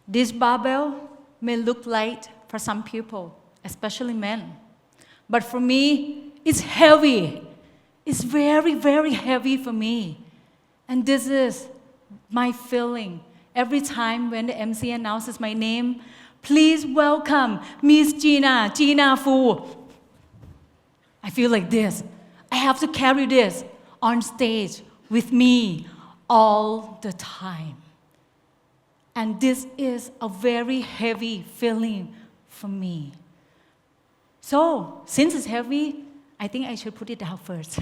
This barbell may look light for some people, especially men. But for me, it's heavy. It's very, very heavy for me. And this is my feeling. Every time when the MC announces my name, please welcome Miss Gina Jeenafu. I feel like this. I have to carry this on stage with me all the time. And this is a very heavy feeling for me. So, since it's heavy, I think I should put it down first.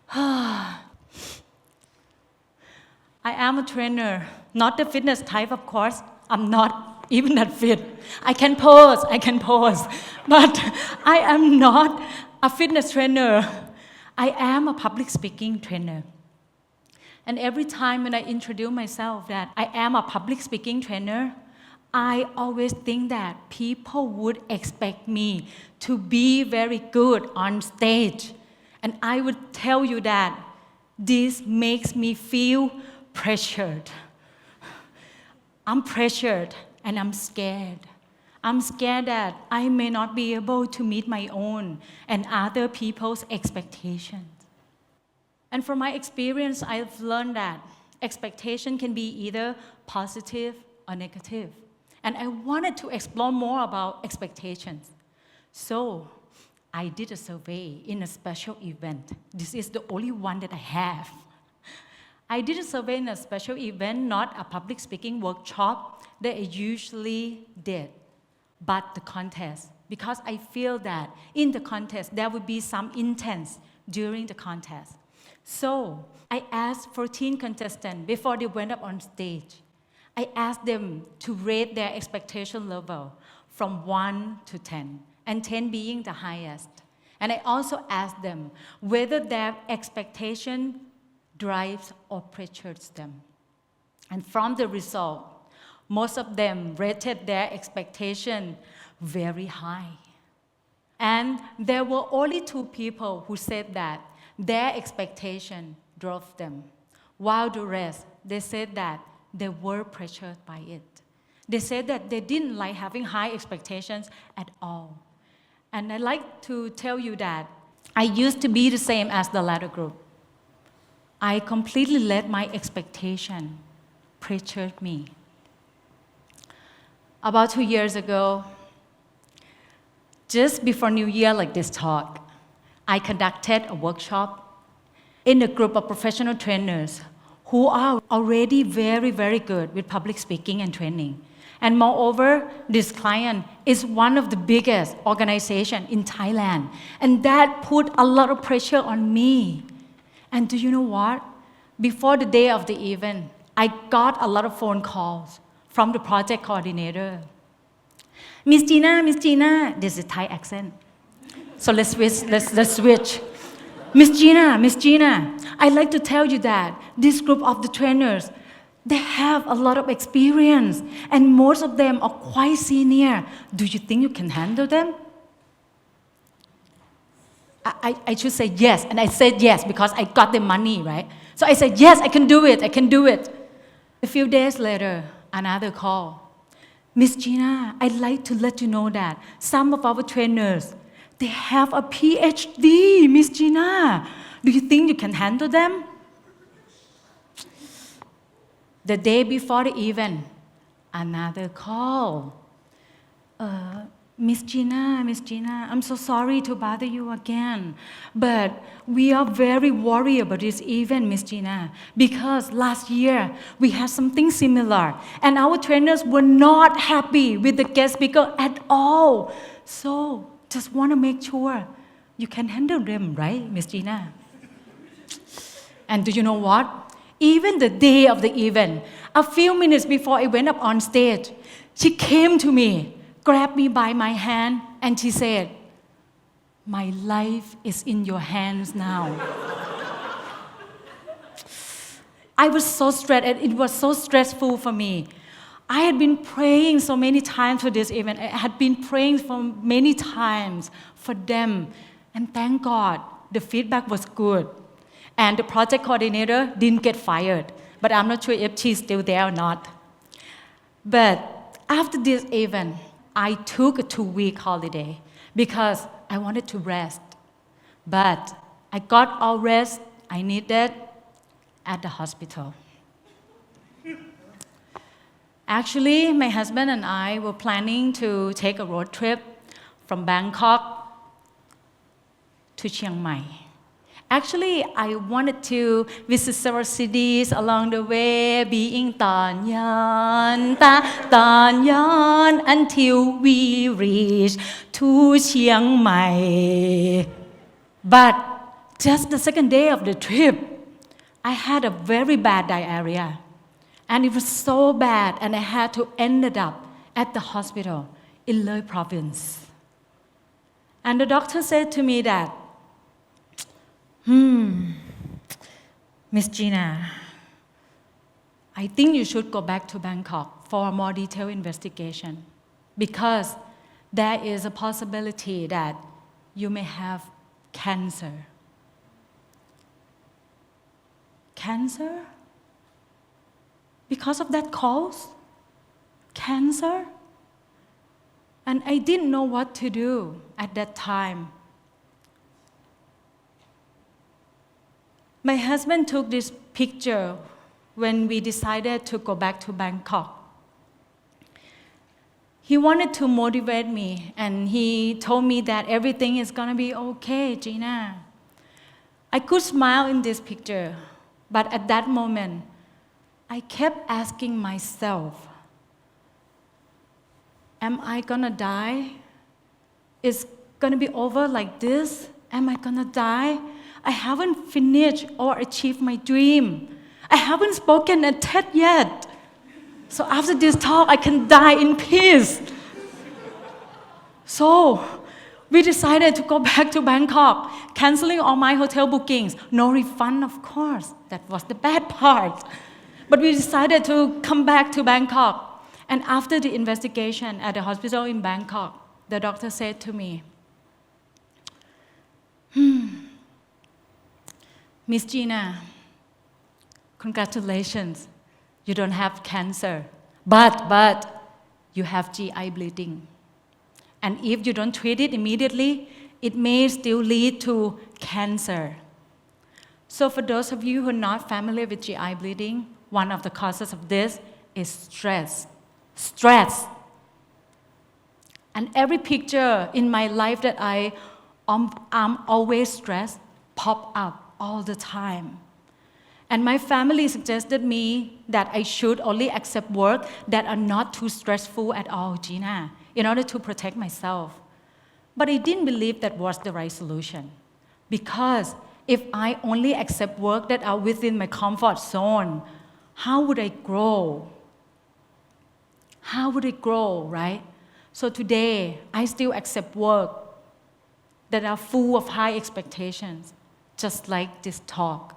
I am a trainer, not the fitness type, of course. I'm not even that fit. I can pose, but I am not a fitness trainer. I am a public speaking trainer. And every time when I introduce myself that I am a public speaking trainer, I always think that people would expect me to be very good on stage. And I would tell you that this makes me feel pressured. I'm pressured and I'm scared. I'm scared that I may not be able to meet my own and other people's expectations. And from my experience, I've learned that expectation can be either positive or negative. And I wanted to explore more about expectations. So I did a survey in a special event. This is the only one that I have. I did a survey in a special event, not a public speaking workshop that I usually did, but the contest. Because I feel that in the contest, there would be some intense during the contest. So I asked 14 contestants before they went up on stage. I asked them to rate their expectation level from 1 to 10, and 10 being the highest. And I also asked them whether their expectation drives or pressures them. And from the result, most of them rated their expectation very high. And there were only 2 people who said that their expectation drove them, while the rest, they said that they were pressured by it. They said that they didn't like having high expectations at all. And I'd like to tell you that I used to be the same as the latter group. I completely let my expectation pressure me. About 2 years ago, just before New Year, like this talk, I conducted a workshop in a group of professional trainers who are already very, very good with public speaking and training. And moreover, this client is one of the biggest organizations in Thailand. And that put a lot of pressure on me. And do you know what? Before the day of the event, I got a lot of phone calls from the project coordinator. Miss Gina, this is Thai accent. So let's switch. Miss Gina, I'd like to tell you that this group of the trainers, they have a lot of experience and most of them are quite senior. Do you think you can handle them? I should say yes, and I said yes because I got the money, right? So I said, yes, I can do it. A few days later, another call. Miss Gina, I'd like to let you know that some of our trainers, they have a PhD, Miss Gina. Do you think you can handle them? The day before the event, another call. Miss Gina, I'm so sorry to bother you again, but we are very worried about this event, Miss Gina, because last year we had something similar, and our trainers were not happy with the guest speaker at all. So just want to make sure you can handle them, right, Miss Gina? And do you know what? Even the day of the event, a few minutes before I went up on stage, she came to me, grabbed me by my hand, and she said, "My life is in your hands now." I was so stressed, and it was so stressful for me. I had been praying so many times for this event. I had been praying for many times for them. And thank God, the feedback was good. And the project coordinator didn't get fired. but I'm not sure if she's still there or not. But after this event, I took a 2-week holiday because I wanted to rest. But I got all rest I needed at the hospital. Actually, my husband and I were planning to take a road trip from Bangkok to Chiang Mai. Actually, I wanted to visit several cities along the way, being Tan Yan, until we reach to Chiang Mai. But just the second day of the trip, I had a very bad diarrhea. And it was so bad, and I had to end up at the hospital in Le province. And the doctor said to me that, Miss Gina, I think you should go back to Bangkok for a more detailed investigation because there is a possibility that you may have cancer. Cancer? Because of that cause? Cancer? And I didn't know what to do at that time. My husband took this picture when we decided to go back to Bangkok. He wanted to motivate me, and he told me that everything is gonna be okay, Gina. I could smile in this picture, but at that moment, I kept asking myself, am I gonna die? Is gonna be over like this? Am I gonna die? I haven't finished or achieved my dream. I haven't spoken at TED yet. So after this talk, I can die in peace. So we decided to go back to Bangkok, canceling all my hotel bookings. No refund, of course. That was the bad part. But we decided to come back to Bangkok. And after the investigation at the hospital in Bangkok, the doctor said to me, Miss Gina, congratulations, you don't have cancer, but you have GI bleeding. And if you don't treat it immediately, it may still lead to cancer. So for those of you who are not familiar with GI bleeding, one of the causes of this is stress. Stress. And every picture in my life that I'm always stressed pop up all the time. And my family suggested me that I should only accept work that are not too stressful at all, Gina, in order to protect myself. But I didn't believe that was the right solution. Because if I only accept work that are within my comfort zone, how would I grow? How would I grow, right? So today, I still accept work that are full of high expectations, just like this talk.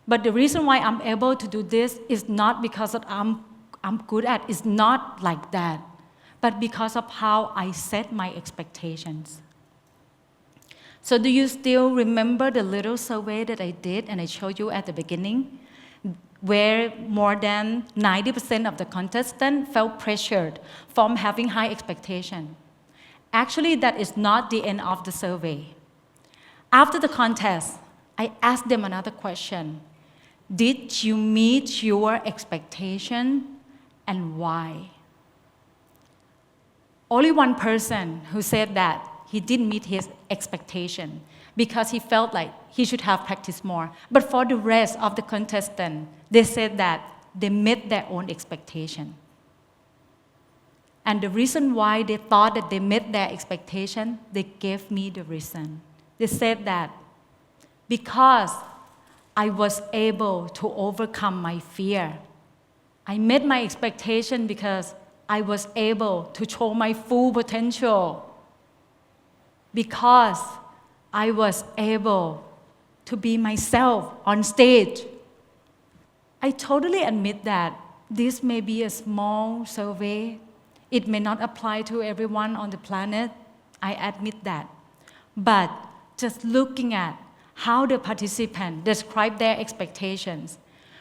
But the reason why I'm able to do this is not because that I'm good at, it's not like that, but because of how I set my expectations. So do you still remember the little survey that I did and I showed you at the beginning, where more than 90% of the contestants felt pressured from having high expectation? Actually, that is not the end of the survey. After the contest, I asked them another question. Did you meet your expectation and why? Only one person who said that he didn't meet his expectation because he felt like he should have practiced more. But for the rest of the contestants, they said that they met their own expectation. And the reason why they thought that they met their expectation, they gave me the reason. They said that because I was able to overcome my fear. I met my expectation because I was able to show my full potential. Because I was able to be myself on stage. I totally admit that this may be a small survey. It may not apply to everyone on the planet. I admit that. But just looking at how the participants describe their expectations,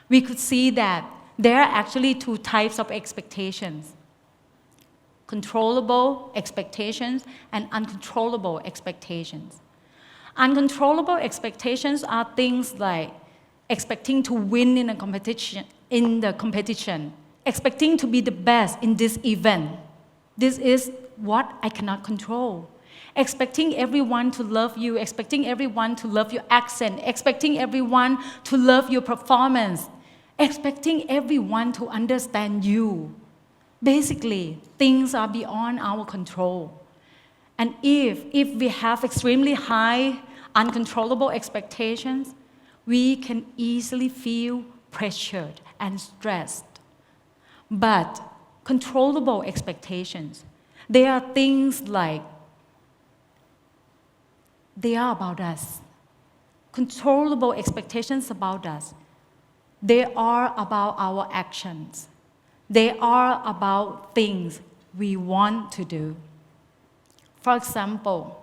we could see that there are actually two types of expectations: controllable expectations and uncontrollable expectations. Uncontrollable expectations are things like expecting to win in the competition, expecting to be the best in this event. This is what I cannot control. Expecting everyone to love you, expecting everyone to love your accent, expecting everyone to love your performance, expecting everyone to understand you. Basically, things are beyond our control. And if we have extremely high, uncontrollable expectations, we can easily feel pressured and stressed. But controllable expectations, they are things like, they are about us. Controllable expectations about us, they are about our actions. They are about things we want to do. For example,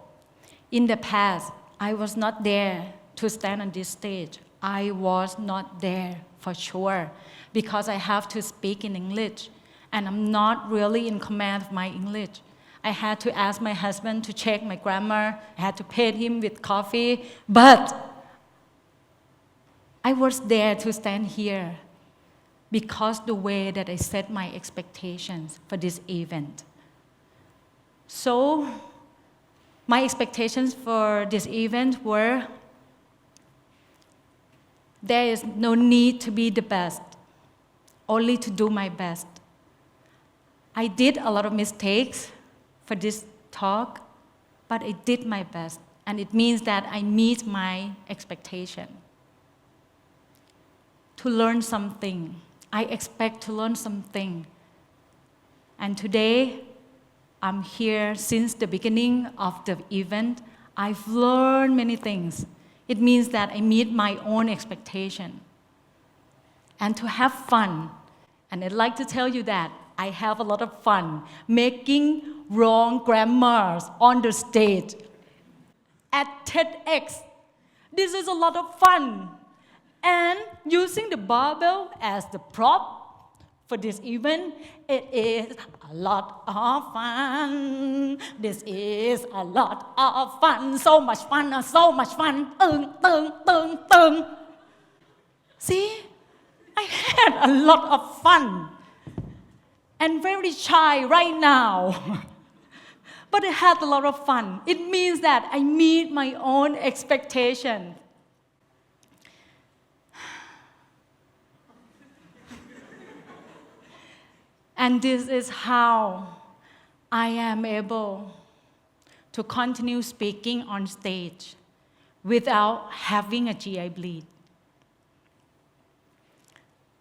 in the past, I was not there to stand on this stage. I was not there for sure because I have to speak in English and I'm not really in command of my English. I had to ask my husband to check my grammar. I had to pay him with coffee. But I was there to stand here because the way that I set my expectations for this event. So my expectations for this event were, there is no need to be the best, only to do my best. I did a lot of mistakes for this talk, but I did my best, and it means that I meet my expectation. To learn something, I expect to learn something. And today, I'm here since the beginning of the event. I've learned many things. It means that I meet my own expectation. And to have fun, and I'd like to tell you that I have a lot of fun making wrong grammars on the stage. At TEDx, this is a lot of fun. And using the barbell as the prop for this event, it is a lot of fun. This is a lot of fun. So much fun, so much fun. See, I had a lot of fun. And very shy right now. But I had a lot of fun. It means that I meet my own expectation. And this is how I am able to continue speaking on stage without having a GI bleed.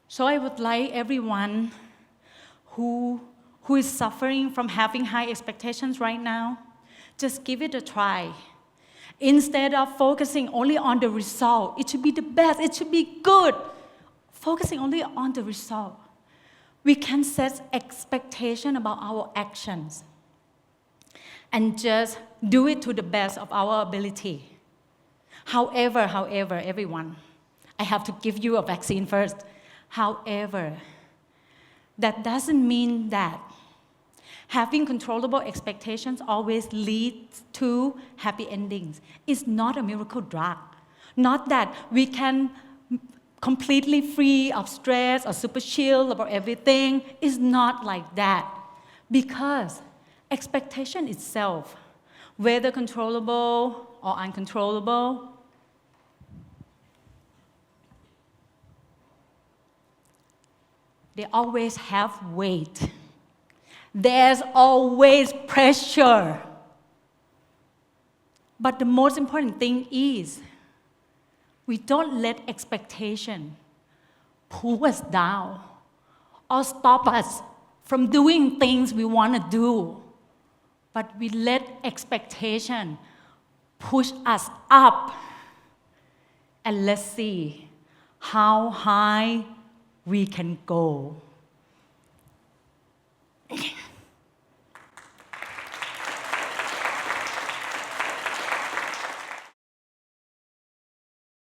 So I would like everyone who is suffering from having high expectations right now, just give it a try. Instead of focusing only on the result, it should be the best, it should be good. Focusing only on the result. We can set expectation about our actions and just do it to the best of our ability. However, everyone, I have to give you a vaccine first. However, that doesn't mean that having controllable expectations always leads to happy endings. It's not a miracle drug. Not that we can completely free of stress or super chill about everything. It's not like that. Because expectation itself, whether controllable or uncontrollable, they always have weight. There's always pressure. But the most important thing is, we don't let expectation pull us down or stop us from doing things we want to do. But we let expectation push us up. And let's see how high we can go.